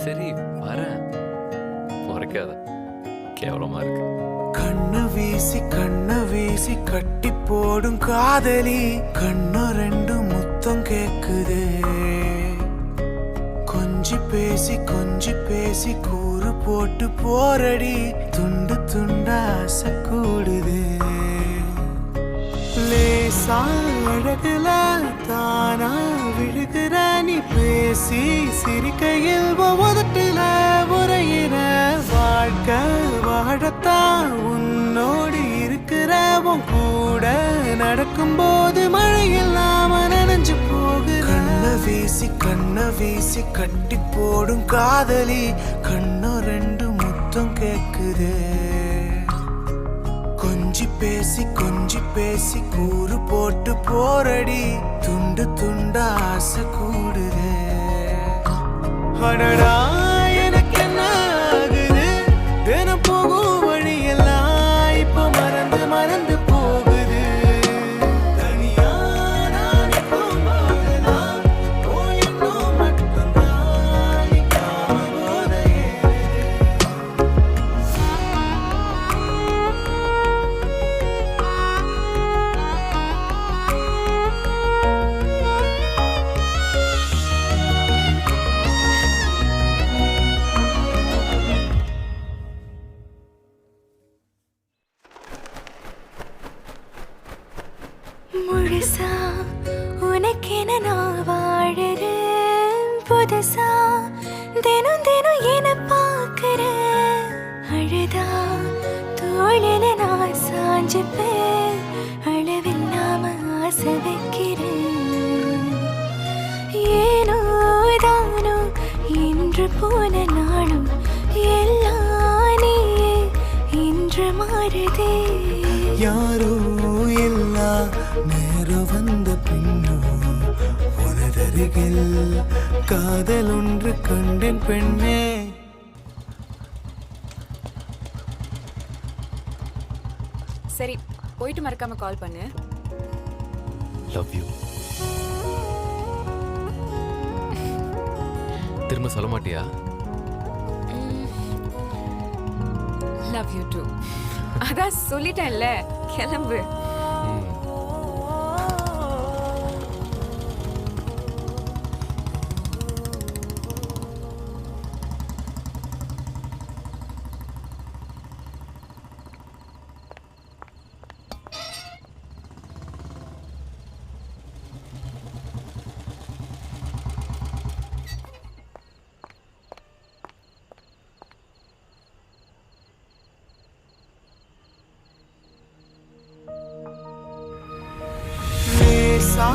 சரி வரேன். முறைக்காத, கேவலமா இருக்கு. கண்ண வீசி கட்டி போடும் காதலி, கண்ணு ரெண்டு முத்தம் கேக்குது. கொஞ்சி பேசி கூறு போட்டு போரடி, துண்டு துண்டா ஆசை கூடுது. லேசா அழகுல தானா விழுகிற நீ, பேசி சிரிக்கையில் உதட்டுல உரையிற. வாழ்க்கை வாழத்தான் உன்னோடு இருக்கிற, உன் கூட நடக்கும்போது மழையில் நாம நனைஞ்சு போகுற. கண்ண வீசி கட்டி போடும் காதலி, கண்ணு ரெண்டு முத்தம் கேக்குது. கொஞ்சி பேசி கூறு போட்டு போரடி, துண்டு துண்டா ஆசை கூடுது. அடடா எனக்கு என்ன ஆகுது, தினம் போகும் வழியெல்லாம் இப்போ மறந்து போகுது. தனியா நான் போகும்போதெல்லாம் இன்னும் மட்டும்தான் போதையே. முழுசா உனக்கென நான் வாழறேன், புதுசா தினம் என பார்க்கிறேன். அழுதா தோளில நான் சாஞ்சுப்பேன், அளவில்லாம ஆசை வைக்கிறேன். ஏனோ தானோ இன்று போன நாளும் எல்லாம் நீயே இன்று மாறுதே. யாரோ எல்லா நேரம் வந்த பின்னும் உனதருகில் காதல் ஒன்று கண்டேன் பெண்ணே. சரி, போயிட்டு மறக்காம கால் பண்ணு. Love you. திரும்ப சொல்ல மாட்டியா? Love you too. அதான் சொல்லிட்டேன்ல, கிளம்பு. லேசா